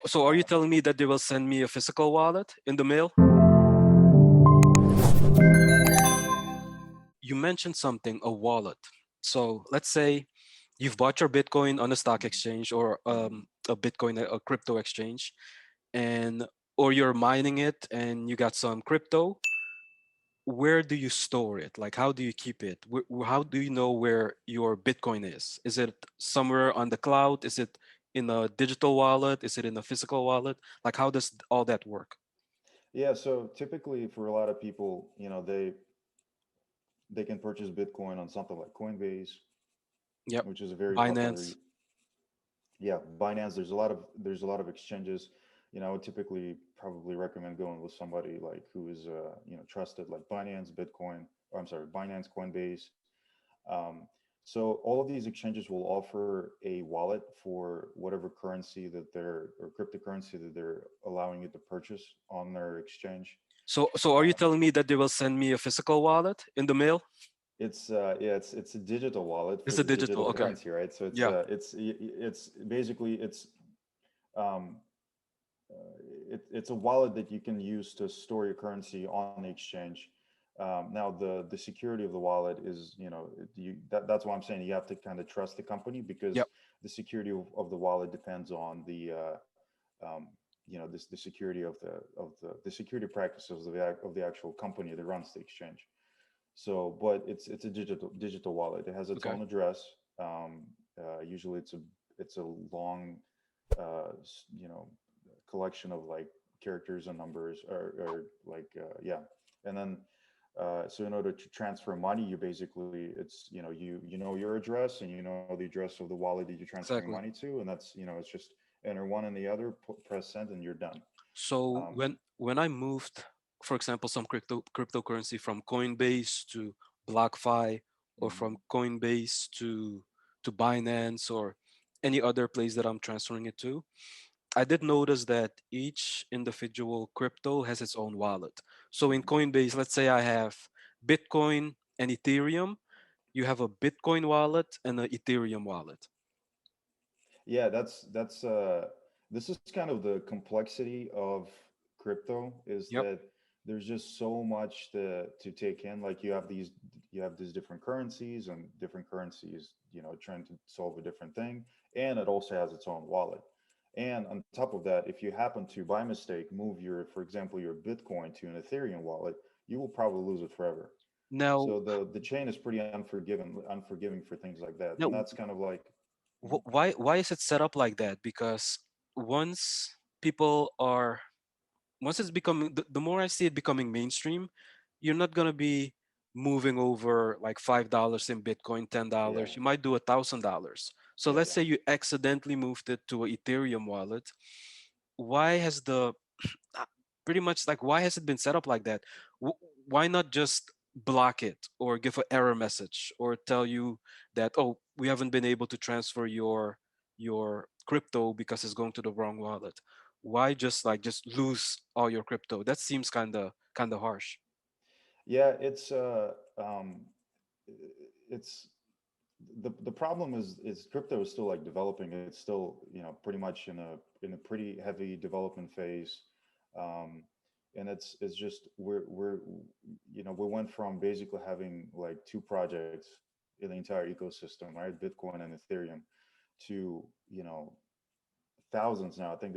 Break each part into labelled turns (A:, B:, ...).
A: So are you telling me that they will send me a physical wallet in the mail? You mentioned something, a wallet. So let's say you've bought your Bitcoin on a stock exchange or a Bitcoin, a crypto exchange, and or you're mining it and you got some crypto. Where do you store it? Like, how do you keep it? How do you know where your Bitcoin is? Is it somewhere on the cloud? Is it in a digital wallet? Is it in a physical wallet? Like, how does all that work?
B: Yeah, so typically for a lot of people, they can purchase Bitcoin on something like Coinbase,
A: Yep.
B: which is a very popular.
A: Binance.
B: Yeah, Binance. There's a lot of exchanges. I would typically probably recommend going with somebody like who is trusted, like Binance, Bitcoin. Or I'm sorry, Binance, Coinbase. Um, so all of these exchanges will offer a wallet for whatever currency that they're or cryptocurrency that they're allowing you to purchase on their exchange.
A: So are you
B: Um,
A: telling me that they will send me a physical wallet in the mail?
B: it's a digital wallet
A: It's
B: for
A: a
B: the
A: digital.
B: digital
A: Okay.
B: currency, right? So
A: Yeah.
B: it's basically um, it's a wallet that you can use to store your currency on the exchange. Now the security of the wallet is that's why I'm saying you have to kind of trust the company because
A: Yep.
B: the security of the wallet depends on um, the security of the security practices of the actual company that runs the exchange. So, but it's a digital wallet. It has its
A: Okay.
B: own address. Usually, it's a long, you know, collection of like characters and numbers, or like yeah. And then, so in order to transfer money, you basically you know your address and you know the address of the wallet that you're transferring money
A: Exactly.
B: to, and that's it's just enter one and the other, press send, and you're done.
A: So
B: Um,
A: when I moved, for example, some cryptocurrency from Coinbase to BlockFi, or
B: mhm.
A: from Coinbase to Binance, or any other place that I'm transferring it to, I did notice that each individual crypto has its own wallet. So in
B: Mhm.
A: Coinbase, let's say I have Bitcoin and Ethereum, you have a Bitcoin wallet and an Ethereum wallet.
B: Yeah, that's this is kind of the complexity of crypto is
A: Yep.
B: that there's just so much to take in. Like you have these different currencies and different currencies, trying to solve a different thing. And it also has its own wallet. And on top of that, if you happen to by mistake move for example, your Bitcoin to an Ethereum wallet, you will probably lose it forever.
A: Now,
B: So the chain is pretty unforgiving for things like that. And
A: now
B: that's kind of like mhm,
A: why is it set up like that? Because once people are once it's becoming the more I see it becoming mainstream, you're not gonna be moving over like $5 in Bitcoin,
B: yeah.
A: $10. You might do $1,000. So
B: Yeah.
A: let's say you accidentally moved it to an Ethereum wallet. Why has the uh, pretty much like why has it been set up like that? Why not just block it or give an error message or tell you that, oh, we haven't been able to transfer your crypto because it's going to the wrong wallet? Why just lose all your crypto? That seems kind of harsh.
B: Yeah, it's the problem is crypto is still like developing. It's still, pretty much in a pretty heavy development phase. Um, and it's just we went from basically having like two projects in the entire ecosystem, right? Bitcoin and Ethereum, to, thousands now. I think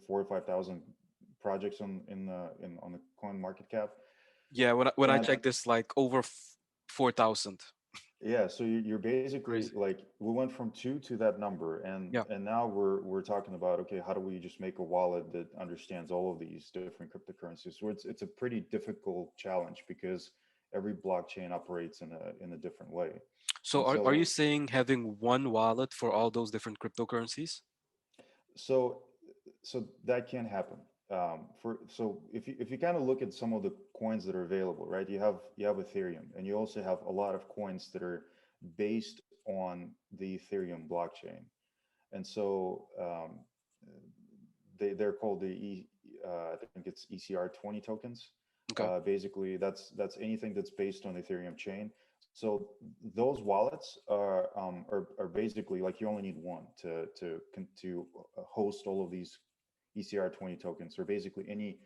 B: 4 or 5 thousand projects on the coin market cap.
A: Yeah, when I
B: And
A: checked this, like over 4,000.
B: yeah, so you're basically
A: Crazy.
B: like we went from two to that number,
A: Yeah.
B: and now we're talking about, okay, how do we just make a wallet that understands all of these different cryptocurrencies? So it's a pretty difficult challenge because every blockchain operates in a different way.
A: So
B: And
A: are you
B: so
A: saying having one wallet for all those different cryptocurrencies?
B: so so that can happen. If you kind of look at some of the coins that are available, right? You have Ethereum, and you also have a lot of coins that are based on the Ethereum blockchain. And so they're called I think it's ECR 20 tokens.
A: Okay.
B: Basically, that's anything that's based on the Ethereum chain. So those wallets are basically like you only need one to host all of these ECR20 tokens, or basically any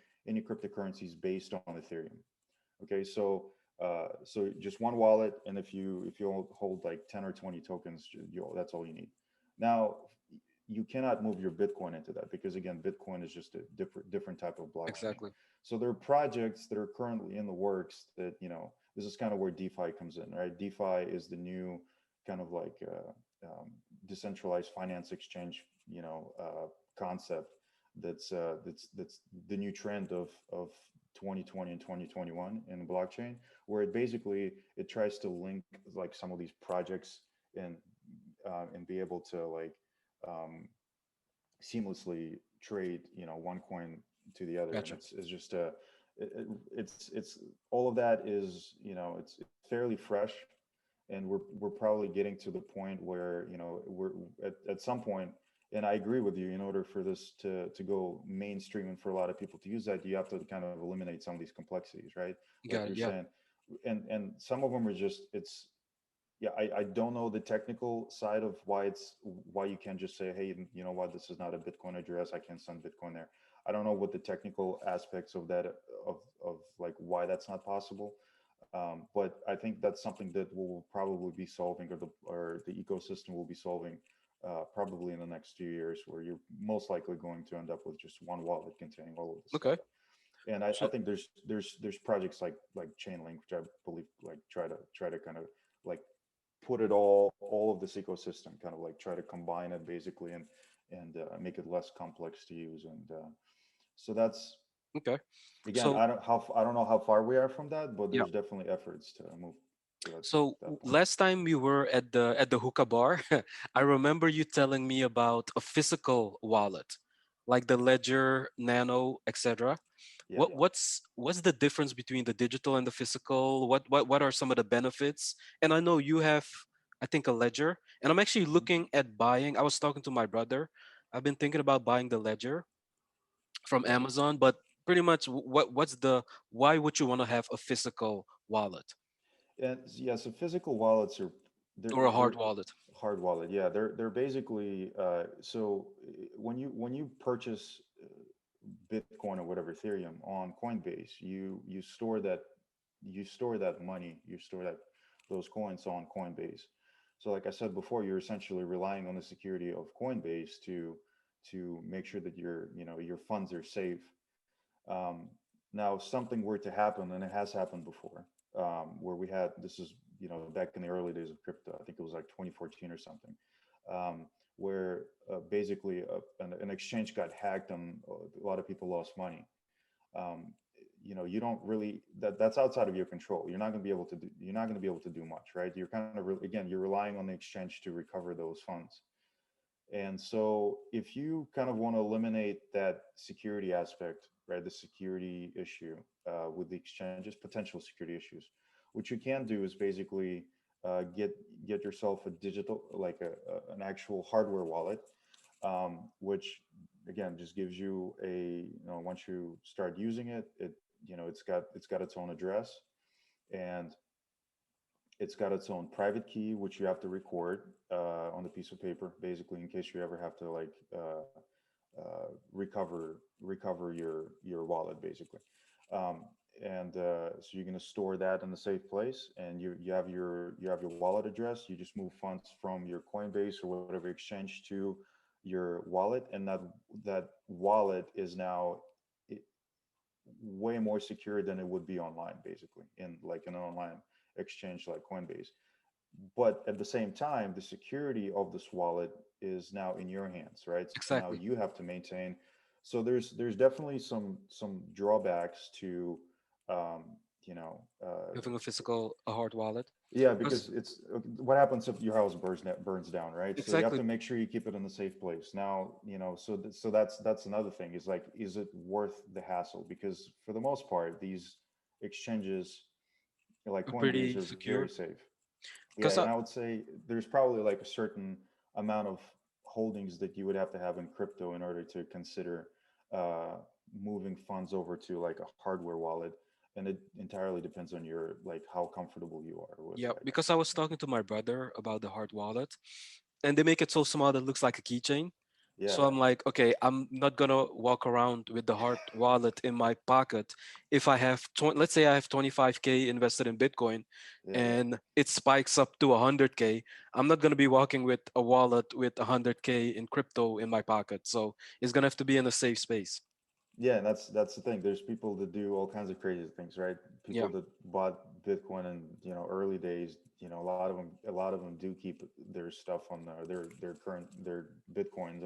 B: cryptocurrencies based on Ethereum. Okay, so just one wallet, and if you hold like 10 or 20 tokens, that's all you need. Now you cannot move your Bitcoin into that, because again, Bitcoin is just a different type of blockchain.
A: Exactly.
B: So there are projects that are currently in the works that, this is kind of where DeFi comes in, right? DeFi is the new kind of like decentralized finance exchange, concept. That's the new trend of 2020 and 2021 in the blockchain, where it tries to link like some of these projects and and be able to like um, seamlessly trade, one coin to the other. And
A: Gotcha.
B: it's just it's all of that is, it's fairly fresh. And we're probably getting to the point where, we're at some point. And I agree with you, in order for this to go mainstream and for a lot of people to use that, you have to kind of eliminate some of these complexities, right? Like
A: Got
B: you're
A: it. Yeah.
B: saying. And some of them are just, it's yeah, I don't know the technical side of why you can't just say, hey, you know what, this is not a Bitcoin address, I can't send Bitcoin there. I don't know what the technical aspects of that, of like why that's not possible. But I think that's something that will probably be solving, or the ecosystem will be solving, probably in the next 2 years, where you're most likely going to end up with just one wallet containing all of this stuff.
A: Okay.
B: And I
A: So
B: think there's projects like Chainlink, which I believe like try to kind of like put it all of this ecosystem, kind of like try to combine it basically, and make it less complex to use. And so that's,
A: okay.
B: again,
A: So
B: I don't know how far we are from that, but
A: yeah.
B: there's definitely efforts to move to
A: So
B: that point.
A: last time we were at the hookah bar, I remember you telling me about a physical wallet, like the Ledger, Nano, etc.
B: Yeah.
A: What's the difference between the digital and the physical? What are some of the benefits? And I know you have, I think, a Ledger, and I'm actually
B: Mhm.
A: looking at buying. I was talking to my brother. I've been thinking about buying the Ledger from
B: Okay.
A: Amazon, but pretty much what's the why would you want to have a physical wallet
B: And yeah, so physical wallets are,
A: or a hard
B: they're
A: wallet?
B: hard wallet. Yeah, they're basically, when you purchase Bitcoin or whatever, Ethereum on Coinbase, you store that money, you store those coins on Coinbase. So like I said before, you're essentially relying on the security of Coinbase to make sure that your funds are safe. Now, if something were to happen, and it has happened before, where this is, back in the early days of crypto, I think it was like 2014 or something, where basically an exchange got hacked, and a lot of people lost money. um, you don't really, that's outside of your control. You're not going to be able to do much, right? You're kind of again, you're relying on the exchange to recover those funds. And so if you kind of want to eliminate that security aspect, right, the security issue, with the exchanges, potential security issues, what you can do is basically get yourself a digital, like an actual hardware wallet, which again just gives you once you start using it, it's got its own address, and it's got its own private key, which you have to record on the piece of paper, basically, in case you ever have to like recover your wallet, basically. Um, and so you're going to store that in a safe place, and you have your wallet address. You just move funds from your Coinbase or whatever exchange to your wallet, and that wallet is now i- way more secure than it would be online, basically, in like an online exchange like Coinbase. But at the same time, the security of this wallet is now in your hands, right? So now
A: Exactly.
B: you have to maintain. So there's definitely some drawbacks to, um, you know uh,
A: Having a physical, a hard wallet.
B: yeah,
A: Because
B: because it's what happens if your house burns down, right? So you have
A: exactly,
B: to make sure you keep it in a safe place. Now, so that's another thing, is like, is it worth the hassle? Because for the most part, these exchanges like
A: are
B: Coinbase
A: pretty
B: are very
A: secure.
B: safe. Yeah,
A: Because
B: and I would say there's probably like a certain amount of holdings that you would have to have in crypto in order to consider uh, moving funds over to like a hardware wallet. and it entirely depends on your like how comfortable you are with
A: Yeah,
B: like
A: because I was talking to my brother about the hard wallet, and they make it so small that it looks like a keychain. So
B: yeah
A: I'm like, okay, I'm not gonna walk around with the hard wallet in my pocket if I have, let's say I have 25K invested in Bitcoin,
B: yeah
A: and it spikes up to 100K. I'm not gonna be walking with a wallet with 100K in crypto in my pocket. So it's gonna have to be in a safe space.
B: yeah, and that's the thing. There's people that do all kinds of crazy things, right?
A: Yeah,
B: People that bought Bitcoin in early days. A lot of them do keep their stuff on their Bitcoins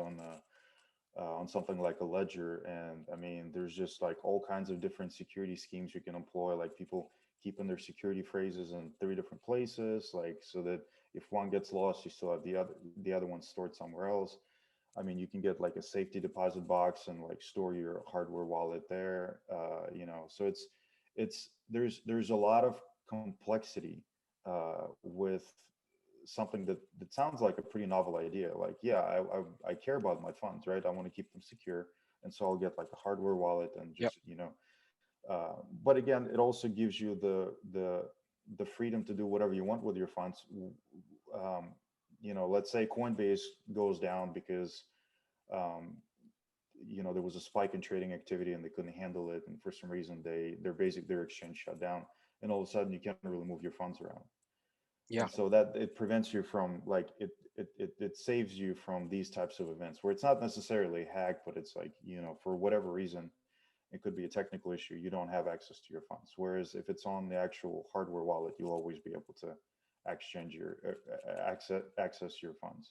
B: on something like a ledger. And I mean, there's just like all kinds of different security schemes you can employ. Like people keeping their security phrases in three different places, like so that if one gets lost, you still have the other one stored somewhere else. I mean, you can get like a safety deposit box and like store your hardware wallet there. So it's there's a lot of complexity with something that sounds like a pretty novel idea. Like, yeah, I care about my funds, right? I want to keep them secure, and so I'll get like a hardware wallet and
A: yep,
B: just but again, it also gives you the freedom to do whatever you want with your funds. Um, let's say Coinbase goes down because um, there was a spike in trading activity and they couldn't handle it, and for some reason their exchange shut down, and all of a sudden you can't really move your funds around, and
A: yeah,
B: so that it prevents you from like it saves you from these types of events where it's not necessarily hacked, but it's like for whatever reason it could be a technical issue, you don't have access to your funds. Whereas if it's on the actual hardware wallet, you'll always be able to exchange your access your funds.